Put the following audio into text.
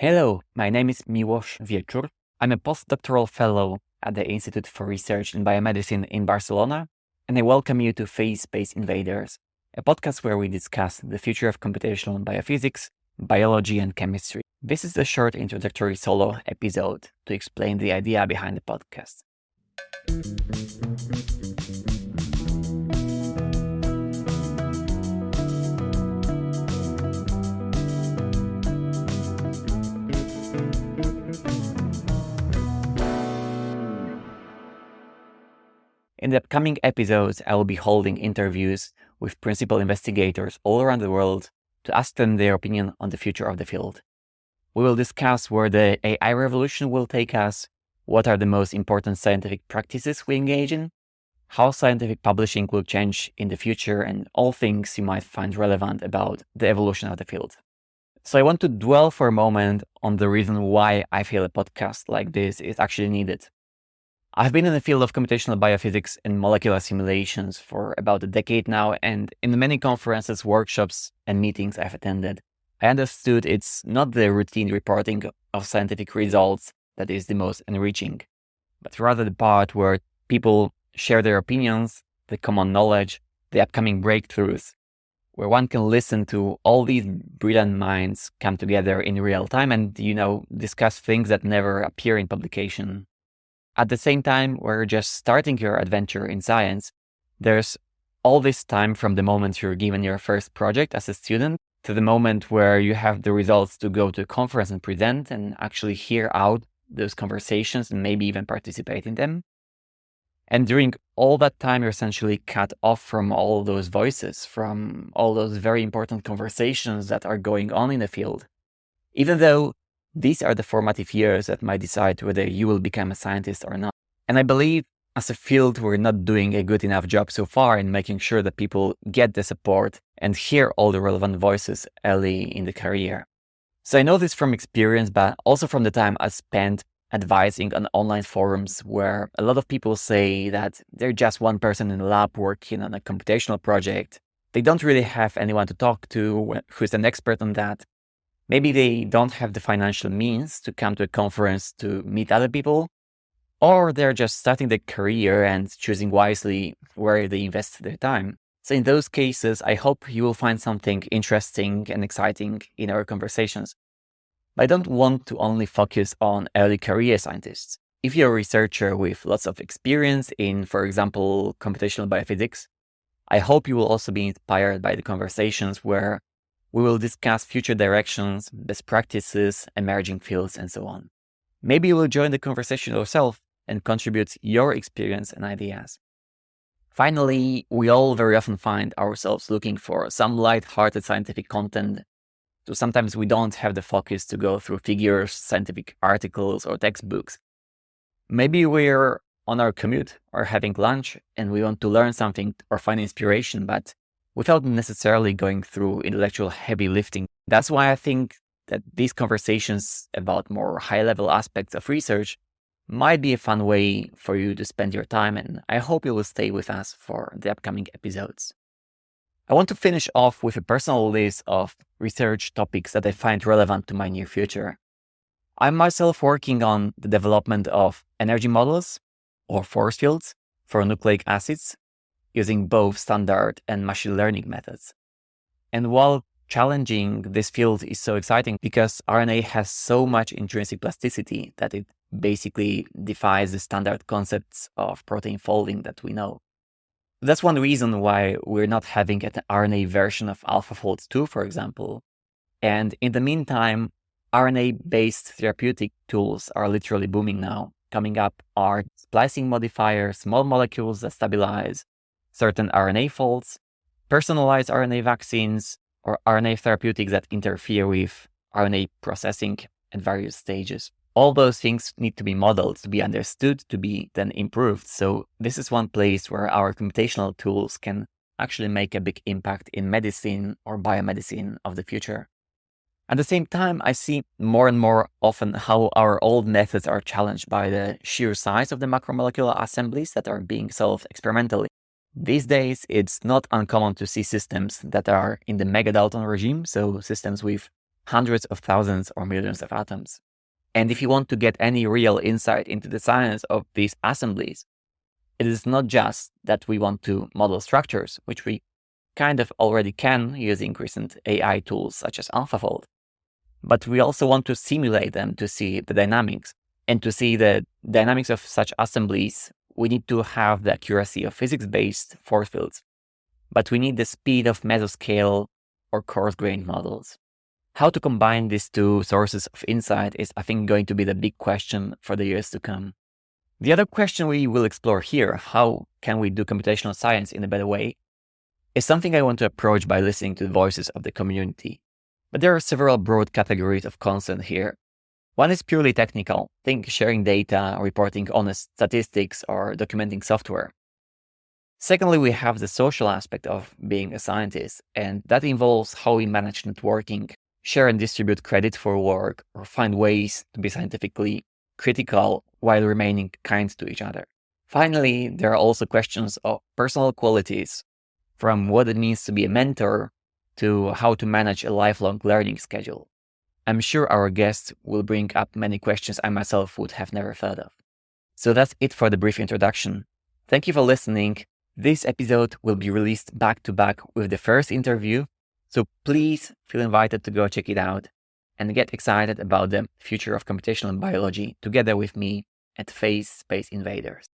Hello, my name is Miłosz Wieczór. I'm a postdoctoral fellow at the Institute for Research in Biomedicine in Barcelona, and I welcome you to Phase Space Invaders, a podcast where we discuss the future of computational biophysics, biology, and chemistry. This is a short introductory solo episode to explain the idea behind the podcast. In the upcoming episodes, I will be holding interviews with principal investigators all around the world to ask them their opinion on the future of the field. We will discuss where the AI revolution will take us, what are the most important scientific practices we engage in, how scientific publishing will change in the future, and all things you might find relevant about the evolution of the field. So I want to dwell for a moment on the reason why I feel a podcast like this is actually needed. I've been in the field of computational biophysics and molecular simulations for about a decade now, and in the many conferences, workshops, and meetings I've attended, I understood it's not the routine reporting of scientific results that is the most enriching, but rather the part where people share their opinions, the common knowledge, the upcoming breakthroughs, where one can listen to all these brilliant minds come together in real time and, discuss things that never appear in publication. At the same time, we're just starting your adventure in science. There's all this time from the moment you're given your first project as a student to the moment where you have the results to go to a conference and present and actually hear out those conversations and maybe even participate in them. And during all that time, you're essentially cut off from all those voices, from all those very important conversations that are going on in the field. Even though these are the formative years that might decide whether you will become a scientist or not. And I believe as a field, we're not doing a good enough job so far in making sure that people get the support and hear all the relevant voices early in the career. So I know this from experience, but also from the time I spent advising on online forums where a lot of people say that they're just one person in the lab working on a computational project. They don't really have anyone to talk to who's an expert on that. Maybe they don't have the financial means to come to a conference to meet other people, or they're just starting their career and choosing wisely where they invest their time. So in those cases, I hope you will find something interesting and exciting in our conversations. But I don't want to only focus on early career scientists. If you're a researcher with lots of experience in, for example, computational biophysics, I hope you will also be inspired by the conversations where we will discuss future directions, best practices, emerging fields, and so on. Maybe you will join the conversation yourself and contribute your experience and ideas. Finally, we all very often find ourselves looking for some light-hearted scientific content. So sometimes we don't have the focus to go through figures, scientific articles, or textbooks. Maybe we're on our commute or having lunch and we want to learn something or find inspiration, but without necessarily going through intellectual heavy lifting. That's why I think that these conversations about more high-level aspects of research might be a fun way for you to spend your time, and I hope you will stay with us for the upcoming episodes. I want to finish off with a personal list of research topics that I find relevant to my near future. I'm myself working on the development of energy models or force fields for nucleic acids, using both standard and machine learning methods. And while challenging, this field is so exciting because RNA has so much intrinsic plasticity that it basically defies the standard concepts of protein folding that we know. That's one reason why we're not having an RNA version of AlphaFold 2, for example. And in the meantime, RNA-based therapeutic tools are literally booming now. Coming up are splicing modifiers, small molecules that stabilize certain RNA folds, personalized RNA vaccines, or RNA therapeutics that interfere with RNA processing at various stages. All those things need to be modeled, to be understood, to be then improved. So this is one place where our computational tools can actually make a big impact in medicine or biomedicine of the future. At the same time, I see more and more often how our old methods are challenged by the sheer size of the macromolecular assemblies that are being solved experimentally. These days, it's not uncommon to see systems that are in the megadalton regime, so systems with hundreds of thousands or millions of atoms. And if you want to get any real insight into the science of these assemblies, it is not just that we want to model structures, which we kind of already can using recent AI tools such as AlphaFold, but we also want to simulate them to see the dynamics. And to see the dynamics of such assemblies, we need to have the accuracy of physics-based force fields, but we need the speed of mesoscale or coarse-grained models. How to combine these two sources of insight is, I think, going to be the big question for the years to come. The other question we will explore here, how can we do computational science in a better way, is something I want to approach by listening to the voices of the community. But there are several broad categories of concern here. One is purely technical, think sharing data, reporting honest statistics, or documenting software. Secondly, we have the social aspect of being a scientist, and that involves how we manage networking, share and distribute credit for work, or find ways to be scientifically critical while remaining kind to each other. Finally, there are also questions of personal qualities, from what it means to be a mentor to how to manage a lifelong learning schedule. I'm sure our guests will bring up many questions I myself would have never thought of. So that's it for the brief introduction. Thank you for listening. This episode will be released back to back with the first interview, so please feel invited to go check it out and get excited about the future of computational biology together with me at Phase Space Invaders.